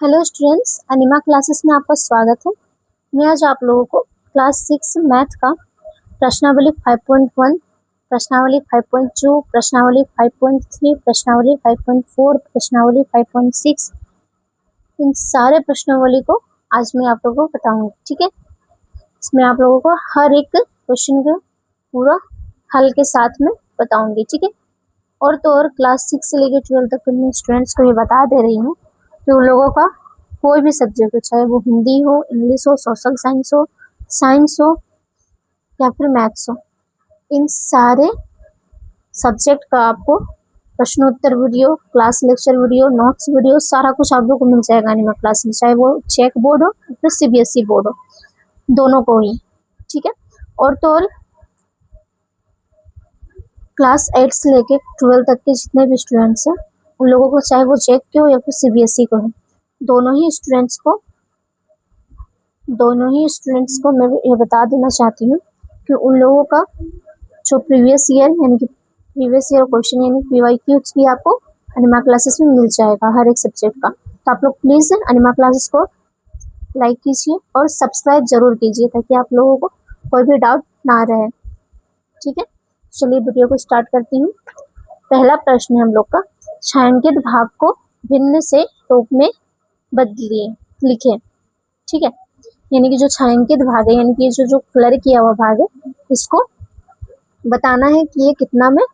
Hello students, अनिमा classes में आपका स्वागत है। मैं आज आप लोगों को क्लास 6 मैथ का प्रश्नावली 5.1, प्रश्नावली 5.2, प्रश्नावली 5.3, प्रश्नावली 5.4, प्रश्नावली 5.6 इन सारे प्रश्नावली को आज मैं आप लोगों को बताऊंगी। ठीक है, इसमें आप लोगों को हर एक क्वेश्चन को पूरा हल के साथ में बताऊंगी। ठीक है, और तो और क्लास 6 से लेकर 12 तक के स्टूडेंट्स को ये बता दे रही हूँ कि उन लोगों का कोई भी सब्जेक्ट हो, चाहे वो हिंदी हो, इंग्लिश हो, सोशल साइंस हो या फिर मैथ्स हो, इन सारे सब्जेक्ट का आपको प्रश्नोत्तर video, class lecture video, notes video, सारा कुछ आप लोग को मिल जाएगा अनिमा क्लास में, चाहे वो चेक बोर्ड हो या फिर सीबीएसई बोर्ड हो, दोनों को ही। ठीक है, और तो और क्लास 8 से लेके 12 तक के जितने भी स्टूडेंट्स हैं उन लोगों को, चाहे वो चेक के हो या फिर सीबीएसई को हो, दोनों ही स्टूडेंट्स को मैं ये बता देना चाहती हूँ कि उन लोगों का जो प्रीवियस ईयर क्वेश्चन यानी पीवाईक्यूज भी आपको अनिमा क्लासेस में मिल जाएगा हर एक सब्जेक्ट का। तो आप लोग प्लीज अनिमा क्लासेस को लाइक कीजिए और सब्सक्राइब जरूर कीजिए ताकि आप लोगों को कोई भी डाउट ना रहे। ठीक है, चलिए वीडियो को स्टार्ट करती हूँ। पहला प्रश्न है हम लोग का, छायांकित भाग को भिन्न से रूप में बदलिए, लिखें। ठीक है, यानी कि जो छायांकित भाग है, यानी कि जो कलर किया हुआ भाग है, इसको बताना है कि ये कितना में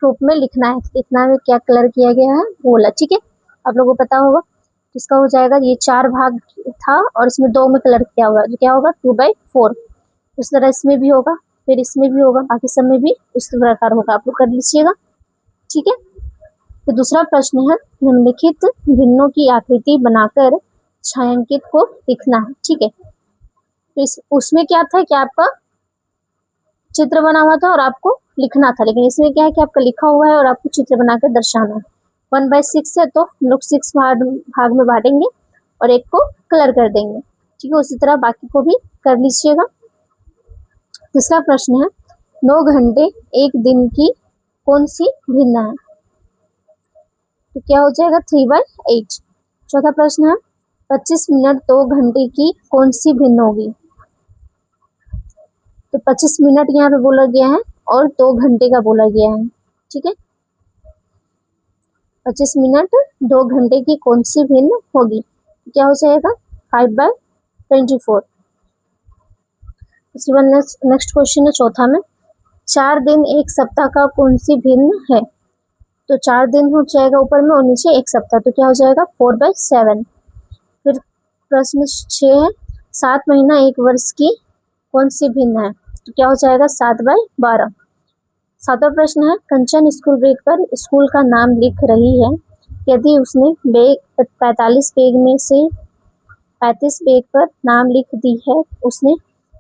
रूप में लिखना है, कितना में क्या कलर किया गया है बोला। ठीक है, आप लोगों को पता होगा इसका हो जाएगा, ये 4 भाग था और इसमें 2 में कलर किया हुआ, जो क्या होगा 2/4। इस तरह इसमें भी होगा, फिर इसमें भी होगा, बाकी सब में भी उस प्रकार होगा, आप लोग कर लीजिएगा। ठीक है, तो दूसरा प्रश्न है, निम्नलिखित भिन्नों की आकृति बनाकर छायांकित को लिखना है। ठीक है, तो उसमें क्या था कि आपका चित्र बना हुआ था और आपको लिखना था, लेकिन इसमें क्या है कि आपका लिखा हुआ है और आपको चित्र बनाकर दर्शाना है। 1/6 है तो हम लोग 6 भाग में बांटेंगे और एक को कलर कर देंगे। ठीक है, उसी तरह बाकी को भी कर लीजिएगा। तीसरा प्रश्न है, 9 घंटे एक दिन की कौन सी भिन्न है, तो क्या हो जाएगा 3/8। चौथा प्रश्न है, 25 मिनट 2 घंटे की कौन सी भिन्न होगी, तो 25 मिनट यहाँ पे बोला गया है और 2 घंटे का बोला गया है। ठीक है, 25 मिनट 2 घंटे की कौन सी भिन्न होगी, क्या हो जाएगा 5/24। उसके बाद नेक्स्ट क्वेश्चन है चौथा में, 4 दिन एक सप्ताह का कौन सी भिन्न है, तो 4 दिन हो जाएगा ऊपर में और नीचे एक सप्ताह, तो क्या हो जाएगा 4/7। फिर प्रश्न 6 है, 7 महीना 1 वर्ष की कौन सी भिन्न है, तो क्या हो जाएगा 7/12। सातवां प्रश्न है, कंचन स्कूल बैग पर स्कूल का नाम लिख रही है, यदि उसने बैग 45 बैग में से 35 बैग पर नाम लिख दी है, उसने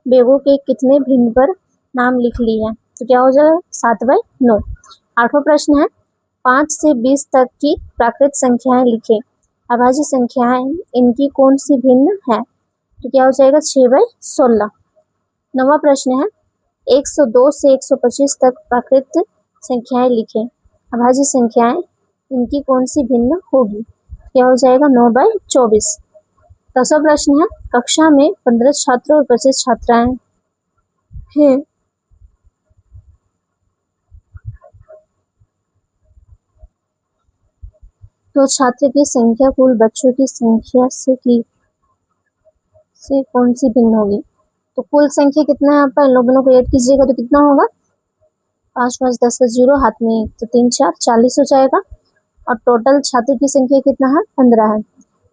बैगों के कितने भिन्न पर नाम लिख ली है, तो क्या हो जाएगा 7/9। आठवां प्रश्न है, 5 से 20 तक की प्राकृत संख्याएं लिखें, अभाज्य संख्याएं इनकी कौन सी भिन्न है, तो क्या हो जाएगा 6/16। नवा प्रश्न है, 102 से 125 तक प्राकृत संख्याएं लिखें, अभाज्य संख्याएं इनकी कौन सी भिन्न होगी, क्या हो जाएगा 9/24। 10वां प्रश्न है, कक्षा में 15 छात्र और 25 छात्राएं हैं, तो छात्र की संख्या कुल बच्चों की संख्या से कौन सी भिन्न होगी, तो कुल संख्या कितना है यहाँ पर, इन लोगों को ऐड कीजिएगा तो कितना होगा 5 5 10 0, हाथ में 1 तो 3 4 40 हो जाएगा, और टोटल छात्र की संख्या कितना है 15 है,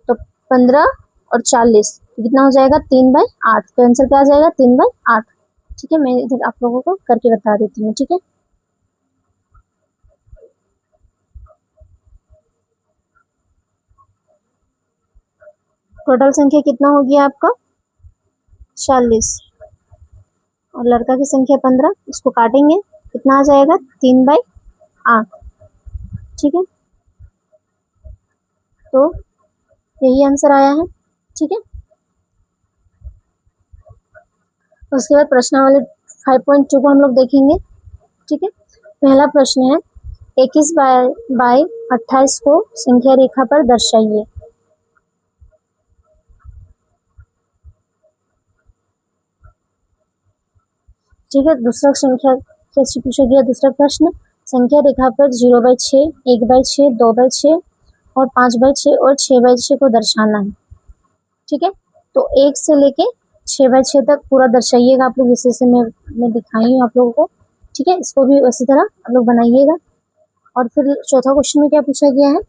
तो 15 और 40 कितना हो जाएगा 3/8, तो आंसर क्या आ जाएगा 3/8। ठीक है, मैं इधर आप लोगों को करके बता देती हूँ। ठीक है, टोटल संख्या कितना होगी आपका 40 और लड़का की संख्या 15, इसको काटेंगे कितना आ जाएगा 3/8। ठीक है, तो यही आंसर आया है। ठीक है, उसके बाद प्रश्नावली 5.2 को हम लोग देखेंगे। ठीक है, पहला प्रश्न है, 21 बाई 28 को संख्या रेखा पर दर्शाइए। ठीक है, दूसरा संख्या कैसे पूछा गया? दूसरा प्रश्न, संख्या रेखा पर 0/6, 1/6, 2/6 और 5/6 और 6/6 को दर्शाना है। ठीक है, तो 1 से लेके 6/6 तक पूरा दर्शाइएगा आप लोग, इसी से मैं दिखाई हूँ आप लोगों को। ठीक है, इसको भी उसी तरह आप लोग बनाइएगा। और फिर चौथा क्वेश्चन में क्या पूछा गया है?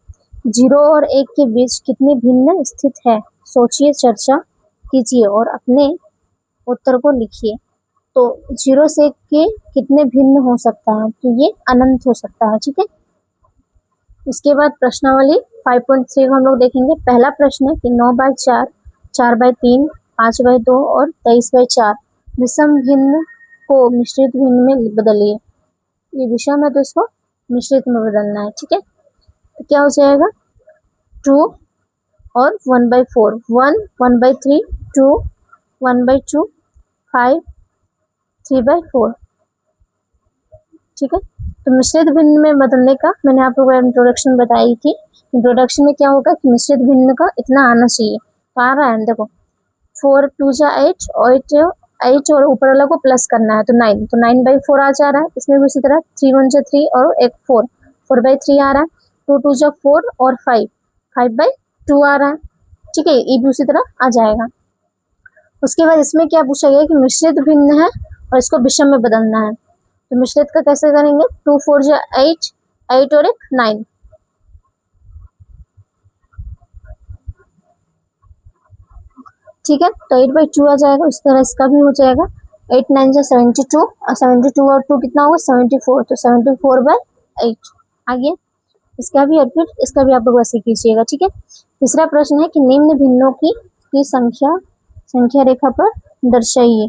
0 और 1 के बीच कितनी भिन्न स्थित है? सोचिए, चर्चा कीजिए और अपने उत्तर को लिखिए। तो 0 से 1 के कितने भिन्न हो सकता है? तो ये अनंत हो सकता है। ठीक है, उसके बाद प्रश्नावली 5.3 को हम लोग देखेंगे। पहला प्रश्न है कि 9/4, 4/3, 5/2 और 23/4 विषम भिन्न को मिश्रित भिन्न में बदलिए। ये विषम है तो इसको मिश्रित में बदलना है। ठीक है, तो क्या हो जाएगा? 2 और 1/4, 1, 1/3, 2, 1/2, 5, 3/4। ठीक है, तो मिश्रित भिन्न में बदलने का मैंने आप लोगों को इंट्रोडक्शन बताई थी। इंट्रोडक्शन में क्या होगा कि मिश्रित भिन्न का इतना आना चाहिए, तो आ रहा है। देखो 4 2 जा 8, 8 और ऊपर वाला को प्लस करना है तो 9, तो 9/4 आ जा रहा है। इसमें भी उसी तरह 3 1 जा 3 और एक 4, 4/3 आ रहा है। 2 2 जा 4 और 5, 5/2 आ रहा है। ठीक है, ये भी उसी तरह आ जाएगा। उसके बाद इसमें क्या पूछा गया कि मिश्रित भिन्न है और इसको विषम में बदलना है। तो मिश्रित का कैसे करेंगे? 2 4 जा 8, 8 और एक 9। ठीक है, तो 8/2 आ जाएगा। उस तरह इसका भी हो जाएगा। 8 9 जा 72 और 72 और 2 कितना होगा? 74, तो 74/8 आ गया इसका भी। और फिर इसका भी आप लोग वैसे कीजिएगा। ठीक है, तीसरा प्रश्न है कि निम्न भिन्नों की संख्या रेखा पर दर्शाइए।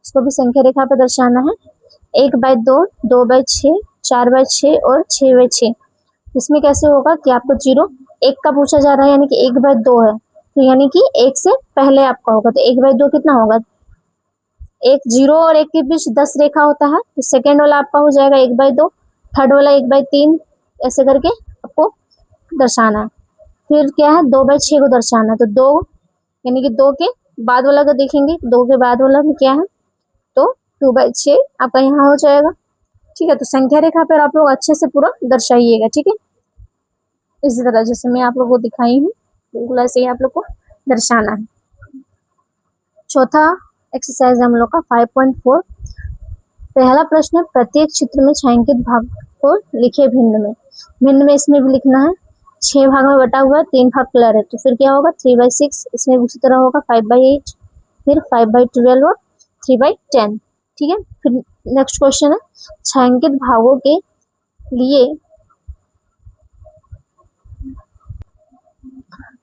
इसको भी संख्या रेखा पर दर्शाना है। 1/2, 2/6, 4/6 और 6/6। इसमें कैसे होगा कि आपको 0 1 का पूछा जा रहा है, यानी कि 1/2 है, तो यानी कि 1 से पहले आपका होगा, तो 1/2 कितना होगा? 0 और 1 के बीच 10 रेखा होता है, तो सेकेंड वाला आपका हो जाएगा 1/2, थर्ड वाला 1/3, ऐसे करके आपको दर्शाना है। फिर क्या है? 2/6 को दर्शाना है, तो 2 यानी कि 2 के बाद वाला को देखेंगे, 2 के बाद वाला में क्या है? तो 2/6 आपका यहाँ हो जाएगा। ठीक है, तो संख्या रेखा पर आप लोग अच्छे से पूरा दर्शाइएगा। ठीक है, इसी तरह जैसे मैं आप लोग को दिखाई हूँ, बिल्कुल ऐसे ही आप लोग को दर्शाना है। चौथा एक्सरसाइज हम लोग का 5.4। पहला प्रश्न, प्रत्येक चित्र में छायांकित भाग को लिखे भिन्न में। भिन्न में इसमें भी लिखना है। 6 भाग में बटा हुआ है, 3 भाग कलर है, तो फिर क्या होगा? 3/6। इसमें उसी तरह होगा 5/8, फिर 5/12 और 3/10। ठीक है, फिर नेक्स्ट क्वेश्चन है, छायांकित भागों के लिए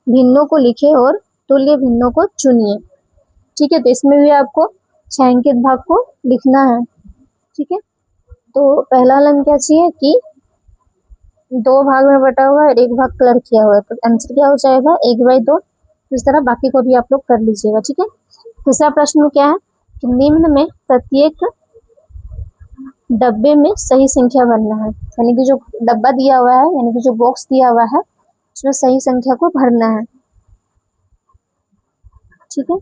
भिन्नों को लिखे और तुल्य भिन्नों को चुनिए। ठीक है, तो इसमें भी आपको छायांकित भाग को लिखना है। ठीक है, तो पहला वाला क्या चाहिए कि 2 भाग में बटा हुआ है, 1 भाग कलर किया हुआ है, तो आंसर क्या हो जाएगा? 1/2। इस तरह बाकी को भी आप लोग कर लीजिएगा। ठीक है, तीसरा प्रश्न में क्या है कि निम्न में प्रत्येक डब्बे में सही संख्या भरना है। यानी कि जो डब्बा दिया हुआ है, यानी कि जो बॉक्स दिया हुआ है, उसमें सही संख्या को भरना है। ठीक है,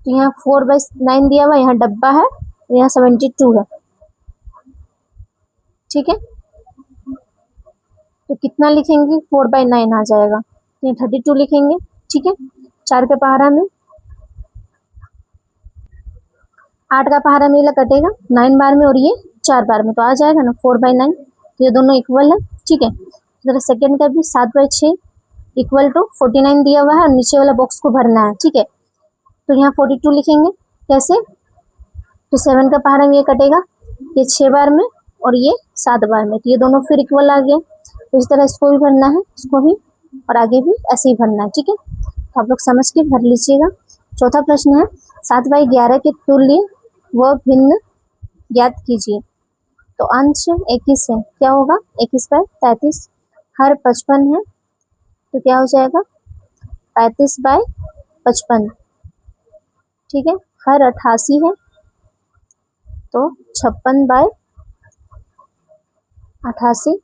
तो यहाँ 4/9 दिया हुआ है, यहाँ डब्बा है, यहाँ 72 है। ठीक है, तो कितना लिखेंगे? 4/9 आ जाएगा, तो 32 लिखेंगे। ठीक है, 4 के पहाड़ा में 8 का पहाड़ा मिला कटेगा 9 बार में और ये 4 बार में, तो आ जाएगा ना 4/9, तो ये दोनों इक्वल है। ठीक है, जरा सेकेंड का भी 7/6 इक्वल टू 49 दिया हुआ है और नीचे वाला बॉक्स को भरना है। ठीक है, तो यहाँ 42 लिखेंगे। कैसे? तो 7 का पहाड़ा में ये कटेगा, ये 6 बार में और ये 7 बार में, तो ये दोनों फिर इक्वल आ गया। तो इस तरह इसको भी भरना है, इसको भी, और आगे भी ऐसे ही भरना है। ठीक है, तो आप लोग समझ के भर लीजिएगा। चौथा प्रश्न है, 7/11 के तुल्य व भिन्न ज्ञात कीजिए। तो अंश 21 है, क्या होगा? 21/33। हर 55 है, तो क्या हो जाएगा? 35/55। ठीक है, हर 88 है, तो 56/88। 88,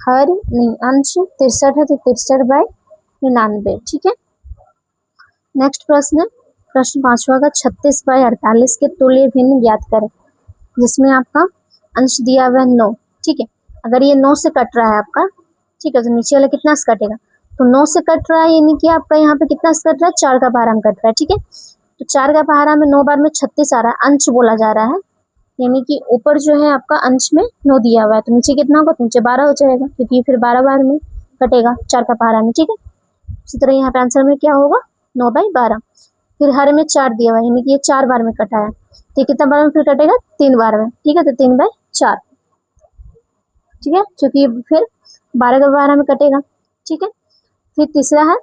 हर नहीं अंश 63 है तो 63/99, ठीक है। नेक्स्ट प्रश्न है, प्रश्न 5वां का 36/48 के तुल्य भिन्न ज्ञात करें, जिसमें आपका अंश दिया हुआ है 9, ठीक है। अगर ये 9 से कट रहा है आपका, ठीक है, तो नीचे वाला कितना से कटेगा, तो 9 से कट रहा है, यानी कि आपका यहाँ पे कितना से कट रहा है, 4 का पहाड़ा में कट रहा है, ठीक है। तो 4 का पहाड़ा में 9 बार में 36 आ रहा है, अंश बोला जा रहा है, यानी कि ऊपर जो है आपका अंश में 9 दिया हुआ है, तो नीचे कितना होगा, तो नीचे 12 हो जाएगा, क्योंकि फिर 12 बार में कटेगा 4 का पहाड़ा में, ठीक है। इसी तरह यहाँ पे आंसर में क्या होगा, 9/12। फिर हर में 4 दिया हुआ है, यानी कि ये 4 बार में कटा है, तो ये कितना बार में फिर कटेगा, 3 बार में, ठीक है, तो 3/4, ठीक है, क्योंकि फिर 12 का पहाड़ा में कटेगा, ठीक है। फिर तीसरा है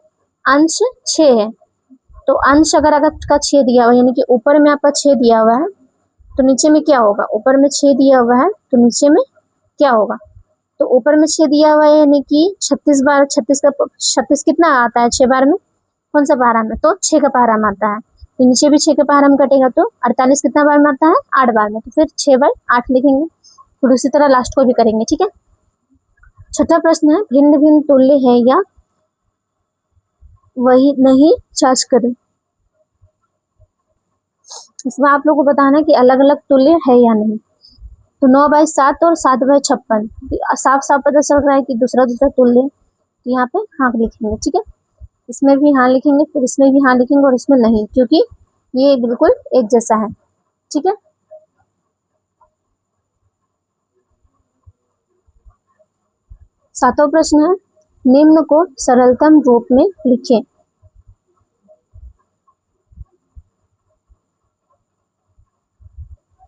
अंश 6 है, तो अंश अगर का 6 दिया हुआ है, यानी कि ऊपर में आपका 6 दिया हुआ है, तो नीचे में क्या होगा, ऊपर में 6 दिया हुआ है तो नीचे में क्या होगा, तो ऊपर में 6 दिया हुआ है, यानी कि 36 बार, 36 कितना आता है 6 बार में, कौन सा पहाड़ा में, तो 6 का पहाड़ा में आता है, तो नीचे भी 6 का पहाड़ा में कटेगा, तो 48 कितना बार में आता है, 8 बार में, तो फिर 6/8 लिखेंगे। फिर उसी तरह लास्ट को भी करेंगे, ठीक है। छठा प्रश्न है, भिन्न भिन्न तुल्य है या वही नहीं जांच करें, इसमें आप लोगों को बताना है कि अलग अलग तुल्य है या नहीं। तो 9/7 और 7/56 साफ साफ पता चल रहा है कि दूसरा तुल्य, तो यहाँ पे हाँ लिखेंगे, ठीक है। इसमें भी हाँ लिखेंगे, फिर इसमें भी हाँ लिखेंगे और इसमें नहीं, क्योंकि ये बिल्कुल एक जैसा है, ठीक है। सातवां प्रश्न है, निम्न को सरलतम रूप में लिखें।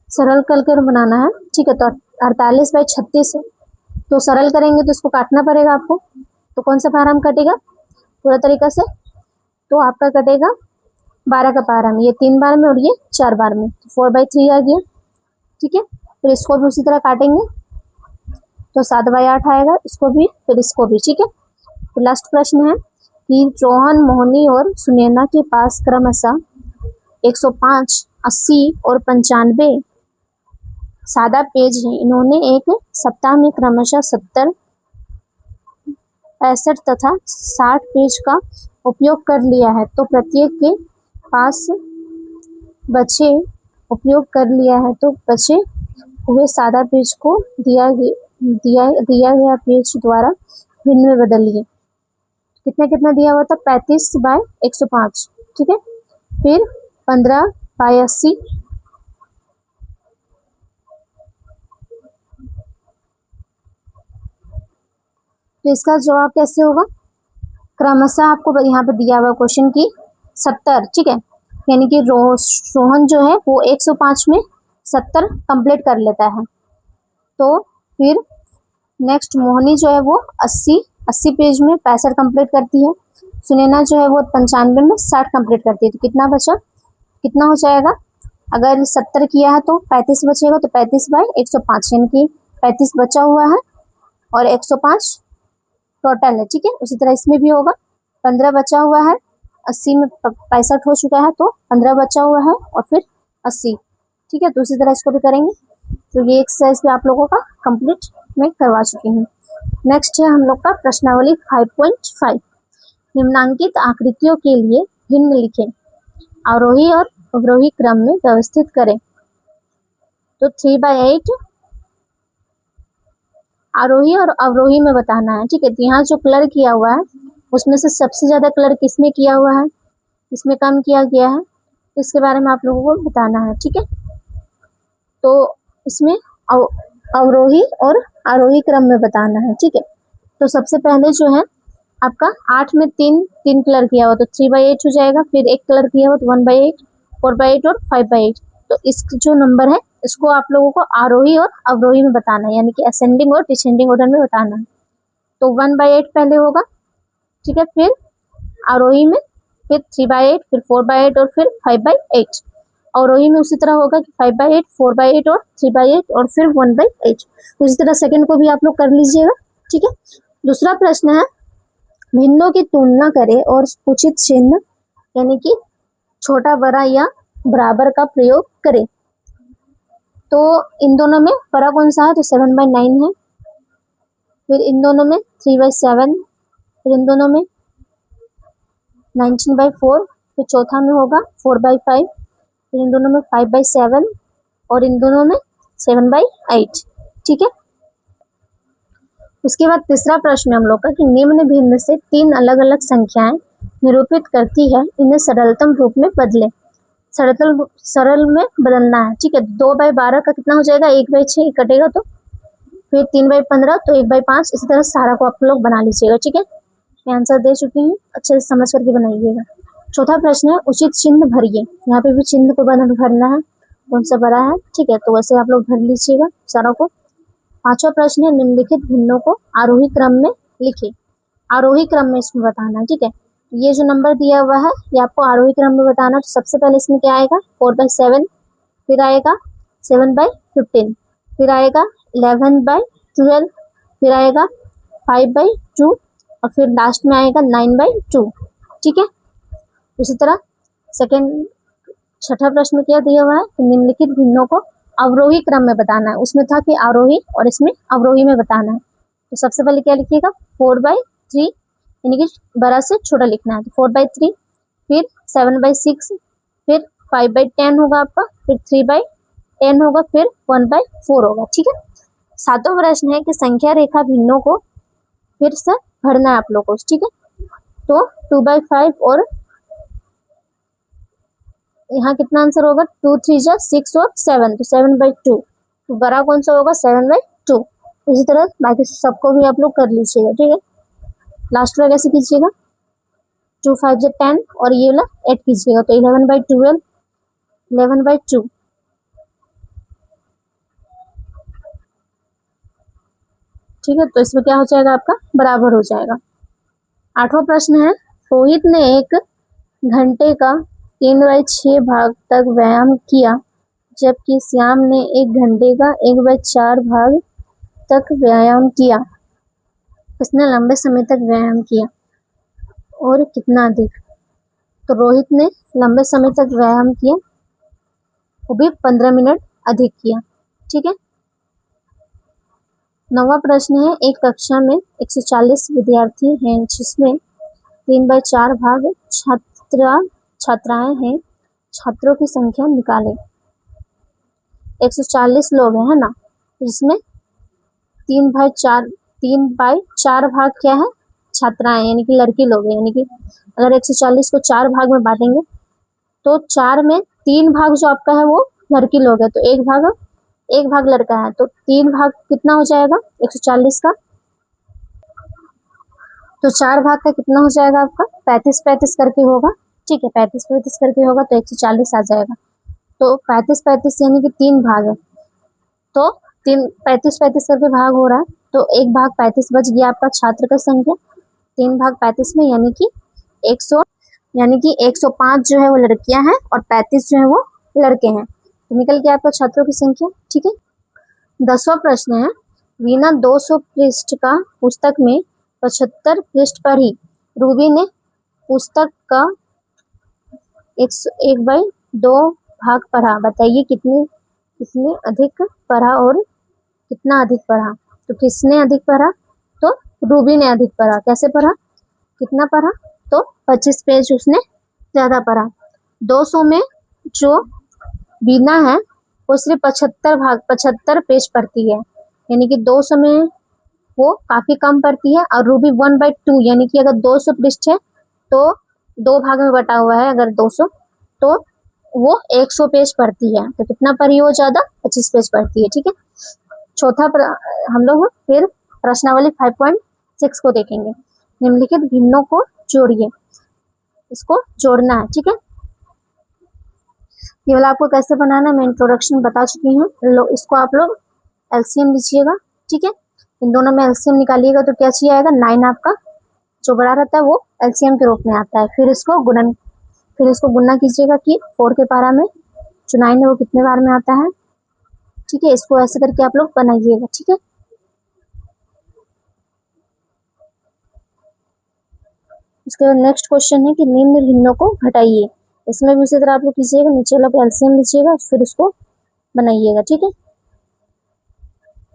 सरल करके बनाना है, ठीक है। तो 48/36 है, तो सरल करेंगे तो इसको काटना पड़ेगा आपको, तो कौन सा पहाड़ा में कटेगा पूरा तरीका से, तो आपका कटेगा 12 का पहाड़ा में, ये 3 बार में और ये 4 बार में, तो 4/3 आ गया, ठीक है। फिर इसको भी उसी तरह काटेंगे, तो 7/8 आएगा, इसको भी फिर इसको भी, ठीक है। तो लास्ट प्रश्न है कि रोहन, मोहनी और सुनैना के पास क्रमशः 105, 80 और 95 सादा पेज है, इन्होंने एक सप्ताह में क्रमशः 70, 65 तथा 60 पेज का उपयोग कर लिया है, तो प्रत्येक के पास बचे हुए सादा पेज को दिया गया पेज द्वारा भिन्न में बदलिए। कितना कितना दिया हुआ था, 35/105, ठीक है। फिर 15/80, तो इसका जवाब कैसे होगा, क्रमशः आपको यहाँ पे दिया हुआ क्वेश्चन की 70, ठीक है, यानी कि रोहन जो है वो 105 में 70 कंप्लीट कर लेता है, तो फिर नेक्स्ट मोहनी जो है वो 80 पेज में 65 कंप्लीट करती है, सुनैना जो है वो 95 में 60 कंप्लीट करती है, तो कितना बचा, कितना हो जाएगा, अगर 70 किया है तो 35 बचेगा, तो 35/105, यानी कि 35 बचा हुआ है और 105 टोटल है, ठीक है। उसी तरह इसमें भी होगा, 15 बचा हुआ है, 80 में 65 हो चुका है, तो 15 बचा हुआ है और फिर 80, ठीक है। तो उसी तरह इसको भी करेंगे, तो ये एक्सरसाइज भी आप लोगों का कंप्लीट मैं करवा चुकी हूँ। नेक्स्ट है हम लोग का प्रश्नावली 5.5, निम्नांकित आकृतियों के लिए भिन्न लिखें, आरोही और अवरोही क्रम में व्यवस्थित करें। तो 3/8 आरोही और अवरोही में बताना है, ठीक है। तो यहाँ जो कलर किया हुआ है उसमें से सबसे ज्यादा कलर किसमें किया हुआ है, इसमें कम किया गया है, इसके बारे में आप लोगों को बताना है, ठीक है। तो इसमें अवरोही और आरोही क्रम में बताना है, ठीक है। तो सबसे पहले जो है आपका 8 में 3 कलर किया हुआ, तो 3/8 हो जाएगा, फिर एक कलर किया हुआ तो 1/8, 4/8 और 5/8, तो इस जो नंबर है इसको आप लोगों को आरोही और अवरोही में बताना है, यानी कि असेंडिंग और डिसेंडिंग ऑर्डर में बताना है। तो 1/8 पहले होगा, ठीक है, फिर आरोही में फिर 3/8, फिर 4/8 और फिर 5/8। अवरोही में उसी तरह होगा कि 5/8, 4/8 और 3/8 और फिर 1/8। उसी तरह सेकंड को भी आप लोग कर लीजिएगा, ठीक है। दूसरा प्रश्न है, भिन्नों की तुलना करें और उचित चिन्ह यानी कि छोटा, बड़ा या बराबर का प्रयोग करें। तो इन दोनों में फर्क कौन सा है, तो 7/9 है, फिर इन दोनों में 3/7, फिर इन दोनों में 19/4, फिर चौथा में होगा 4/5, फिर इन दोनों में 5/7 और इन दोनों में 7/8। ठीक है। उसके बाद तीसरा प्रश्न हम लोग का कि निम्न भिन्न से तीन अलग अलग संख्याएं निरूपित करती है, इन्हें सरलतम रूप में बदले। सरल में बदलना है। ठीक है। 2/12 का कितना हो जाएगा, 1/6 कटेगा तो, फिर 3/15 तो 1/5। इसी तरह सारा को आप लोग बना लीजिएगा। ठीक है। मैं आंसर दे चुकी हूँ, अच्छे से समझ करके बनाइएगा। चौथा प्रश्न है उचित चिन्ह भरिए। यहाँ पे भी चिन्ह को भरना है, कौन सा भरा है। ठीक है। तो वैसे आप लोग भर लीजिएगा सारा को। पांचवा प्रश्न है निम्नलिखित भिन्नों को आरोही क्रम में लिखे। आरोही क्रम में इसमें बताना है। ठीक है। ये जो नंबर दिया हुआ है ये आपको आरोही क्रम में बताना। तो सबसे पहले इसमें क्या आएगा, 4/7, फिर आएगा 7/15, फिर आएगा 11/12, फिर आएगा 5/2 और फिर लास्ट में आएगा 9/2। ठीक है। उसी तरह छठा प्रश्न क्या दिया हुआ है कि निम्नलिखित भिन्नों को अवरोही क्रम में बताना है। उसमें था कि आरोही और इसमें अवरोही में बताना है। तो सबसे पहले क्या लिखिएगा, 4/3, यानी कि बड़ा से छोटा लिखना है। तो 4/3, फिर 7/6, फिर 5/10 होगा आपका, फिर 3/10 होगा, फिर 1/4 होगा। ठीक है। सातवां प्रश्न है कि संख्या रेखा भिन्नों को फिर से भरना है आप लोग को। ठीक है। तो 2/5 और यहाँ कितना आंसर होगा, 2 3 जा 6 और 7, तो 7/2। तो बड़ा कौन सा होगा, 7/2। इसी तरह बाकी सबको भी आप लोग कर लीजिएगा। ठीक है। लास्ट में कैसे कीजिएगा, 2 5 जा 10 और ये वाला 8 कीजिएगा, तो 11/12, 11/2। ठीक है। तो इसमें क्या हो जाएगा, आपका बराबर हो जाएगा। आठवां प्रश्न है रोहित ने एक घंटे का 3/6 भाग तक व्यायाम किया, जबकि श्याम ने 1 घंटे का 1/4 भाग तक व्यायाम किया। किसने लंबे समय तक व्यायाम किया और कितना अधिक। तो रोहित ने लंबे समय तक व्यायाम किया, वो भी 15 मिनट अधिक किया। ठीक है। नौवां प्रश्न है एक कक्षा में 140 विद्यार्थी हैं, जिसमें 3/4 भाग छात्राएं हैं। छात्रों की संख्या निकालें। 140 लोग हैं, है ना, जिसमें 3/4 भाग क्या है, छात्राएं, यानी कि लड़की लोग हैं। यानी कि अगर 140 को 4 भाग में बांटेंगे तो 4 में 3 भाग जो आपका है वो लड़की लोग है, तो एक भाग लड़का है, तो 3 भाग कितना हो जाएगा 140 का, तो 4 भाग का कितना हो जाएगा आपका 35-35 करके होगा। ठीक है। 35-35 करके होगा तो 140 आ जाएगा। तो 35-35 यानी कि 3 भाग है, तो 35-35 करके भाग हो रहा है, तो एक भाग 35 बच गया आपका छात्र का संख्या। 3 भाग 35 में यानी कि 105 जो है वो लड़कियां हैं और 35 जो है वो लड़के हैं। तो निकल गया आपका छात्रों की संख्या। ठीक है। 10वां प्रश्न है वीना 200 पृष्ठ का पुस्तक में 75 पृष्ठ पर ही रूबी ने पुस्तक का 1/2 भाग पढ़ा। बताइए किसने अधिक पढ़ा और कितना अधिक पढ़ा। तो किसने अधिक पढ़ा, तो रूबी ने अधिक पढ़ा। कैसे पढ़ा, कितना पढ़ा, तो 25 पेज उसने ज्यादा पढ़ा। 200 में जो बीना है वो सिर्फ 75 पेज पढ़ती है, यानी कि 200 में वो काफी कम पढ़ती है। और रूबी 1/2, यानी कि अगर 200 पृष्ठ है तो 2 भाग में बटा हुआ है, अगर 200 तो वो 100 पेज पढ़ती है। तो कितना पढ़ी वो ज्यादा, 25 पेज पढ़ती है। ठीक है। चौथा हम लोग फिर प्रश्नावली 5.6 को देखेंगे। निम्नलिखित भिन्नों को जोड़िए। इसको जोड़ना है। ठीक है। ये वाला आपको कैसे बनाना है मैं इंट्रोडक्शन बता चुकी हूँ। इसको आप लोग एलसीएम लीजिएगा। ठीक है। इन दोनों में एलसीएम निकालिएगा तो क्या चाहिए आएगा, 9 आपका जो बड़ा रहता है वो एलसीएम के रूप में आता है। फिर इसको गुणा कीजिएगा कि 4 के पारा में जो 9 है वो कितने बार में आता है। ठीक है। इसको ऐसे करके आप लोग बनाइएगा। ठीक है। उसके बाद नेक्स्ट क्वेश्चन है कि निम्न भिन्नों को घटाइए। इसमें भी उसी तरह आप लोग कीजिएगा, नीचे वाला एलसीएम लीजिएगा फिर उसको बनाइएगा। ठीक है।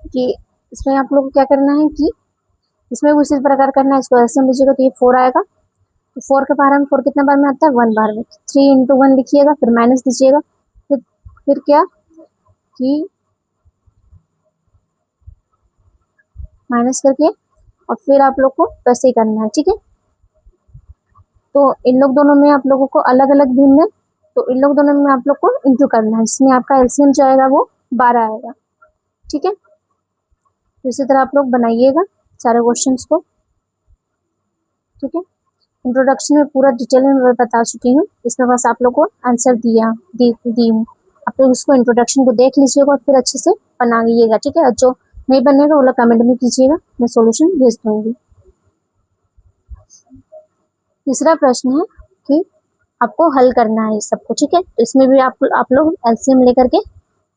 कि इसमें आप लोग को क्या करना है कि इसमें भी उसी प्रकार करना है, इसको एलसीएम लीजिएगा तो ये 4 आएगा। तो 4 के बाहर में 4 कितने बार में आता है, 1 बार में। 3 इंटू 1 लिखिएगा, फिर माइनस दीजिएगा, फिर क्या कि माइनस करके और फिर आप लोग को वैसे ही करना है, ठीक है। तो इन लोग दोनों में आप लोगों को अलग अलग भिन्न है, तो इन लोग दोनों में आप लोग को इंटू करना है, जिसमें आपका एलसीएम जो आएगा वो 12 आएगा, ठीक है। तो इसी तरह आप लोग बनाइएगा सारे क्वेश्चंस को, ठीक है। इंट्रोडक्शन में पूरा डिटेल में मैं बता चुकी हूँ, इसमें बस आप लोग को आंसर दी हूँ। आप लोग उसको इंट्रोडक्शन को देख लीजिएगा और फिर अच्छे से बनाइएगा, ठीक है। और जो नहीं बनेगा वो लोग कमेंट में कीजिएगा, मैं सॉल्यूशन भेज दूंगी। तीसरा प्रश्न है कि आपको हल करना है इस सबको, ठीक है। तो इसमें भी आप लोग एलसीएम लेकर के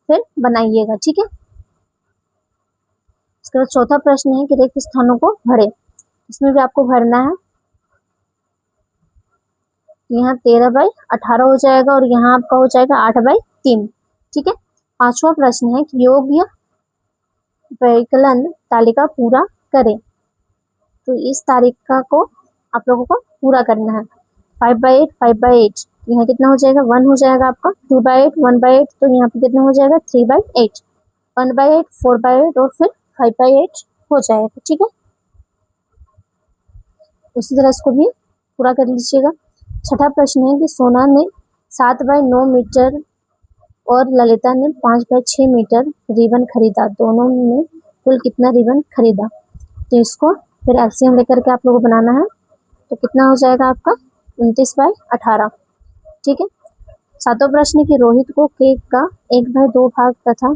फिर बनाइएगा, ठीक है। इसके बाद चौथा प्रश्न है कि रिक्त स्थानों को भरे, इसमें भी आपको भरना है। यहाँ 13/18 हो जाएगा और यहाँ आपका हो जाएगा 8/3, ठीक है। पांचवा प्रश्न है कि योग्य व्यवकलन तालिका पूरा करें, तो इस तालिका को आप लोगों को पूरा करना है। 5/8 5/8, यहाँ कितना हो जाएगा, 1 हो जाएगा आपका। 2/8 1/8, तो यहाँ पे कितना हो जाएगा, 3/8। 1/8 4/8 और फिर 5/8 हो जाएगा, ठीक है। उसी तरह इसको भी पूरा कर लीजिएगा। छठा प्रश्न है कि सोना ने 7/9 मीटर और ललिता ने 5/6 मीटर रिबन खरीदा, दोनों ने कुल कितना रिबन खरीदा। तो इसको फिर एलसीएम लेकर के आप लोगों को बनाना है, तो कितना हो जाएगा आपका 29/18, ठीक है। सातवां प्रश्न कि रोहित को केक का 1/2 भाग तथा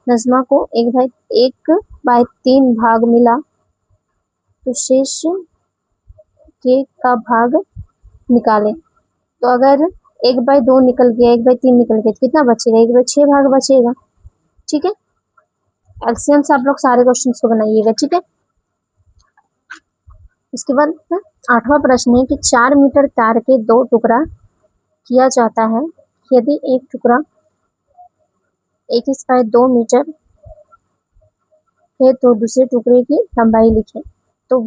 नजमा को 1/3 भाग मिला, तो शेष केक का भाग निकालें। तो अगर 1/2 निकल गया, 1/3 निकल गया, तो कितना बचेगा, 1/6 भाग बचेगा, ठीक है। एलसीएम से आप लोग सारे क्वेश्चन को बनाइएगा, ठीक है। इसके बाद 8वां प्रश्न है कि 4 मीटर तार के 2 टुकड़ा किया जाता है, यदि एक टुकड़ा 21/2 मीटर है तो दूसरे टुकड़े की लंबाई लिखें। तो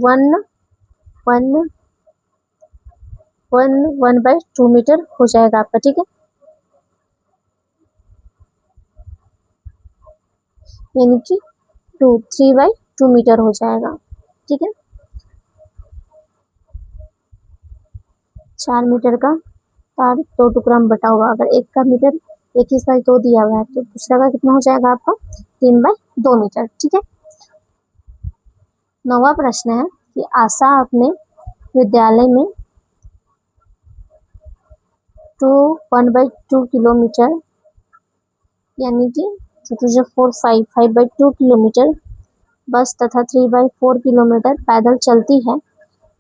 1/2 मीटर हो जाएगा आपका, ठीक है। यानी कि 3/2 मीटर हो जाएगा, ठीक है। 4 मीटर का तार 2 टुकड़ा में बटा हुआ, अगर एक का मीटर 21/2 दिया हुआ है तो दूसरा का कितना हो जाएगा आपका 3/2 मीटर, ठीक है। 9वां प्रश्न है कि आशा अपने विद्यालय में 1/2 किलोमीटर यानी कि 5/2 किलोमीटर बस तथा 3/4 किलोमीटर पैदल चलती है,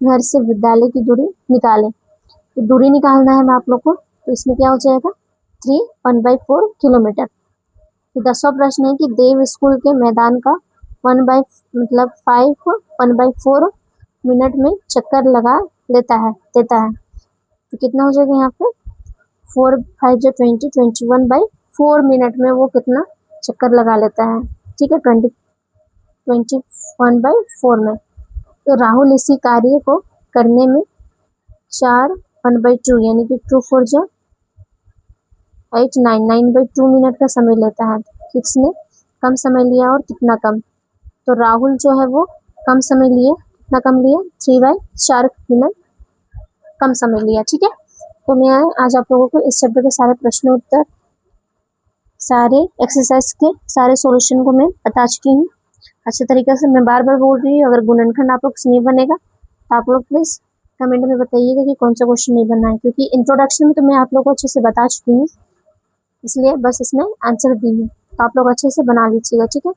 घर से विद्यालय की दूरी निकालें। तो दूरी निकालना है मैं आप लोग को, तो इसमें क्या हो जाएगा 1/4 किलोमीटर। तो 10वां प्रश्न है कि देव स्कूल के मैदान का 1/4 मिनट में चक्कर लगा देता है। तो कितना हो जाएगा यहाँ पे 4 5 जो 20 21/4 मिनट में वो कितना चक्कर लगा लेता है, ठीक है। 21/4 में। तो राहुल इसी कार्य को करने में 4 1/2 यानी कि 2 4 जो 8 9/2 मिनट का समय लेता है। किसने कम समय लिया और कितना कम, तो राहुल जो है वो कम समय लिए, कितना कम लिया 3/4 मिनट कम समय लिया, ठीक है। तो मैं आज आप लोगों को इस चैप्टर के सारे प्रश्न उत्तर, सारे एक्सरसाइज के सारे सॉल्यूशन को मैं बता चुकी हूँ अच्छे तरीके से। मैं बार बार बोल रही हूँ, अगर गुणनखंड आप लोग से नहीं बनेगा तो आप लोग प्लीज़ कमेंट में बताइएगा कि कौन सा क्वेश्चन नहीं बनना है, क्योंकि इंट्रोडक्शन में तो मैं आप लोग को अच्छे से बता चुकी हूँ, इसलिए बस इसमें आंसर दी हूँ, तो आप लोग अच्छे से बना लीजिएगा, ठीक है।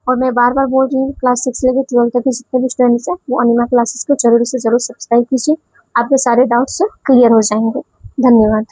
और मैं बार बार बोल रही हूँ क्लास 6 लेकर 12 तक के जितने भी स्टूडेंट्स हैं वो अनिमा क्लासेस को जरूर से जरूर सब्सक्राइब कीजिए, आपके सारे डाउट्स क्लियर हो जाएंगे। धन्यवाद।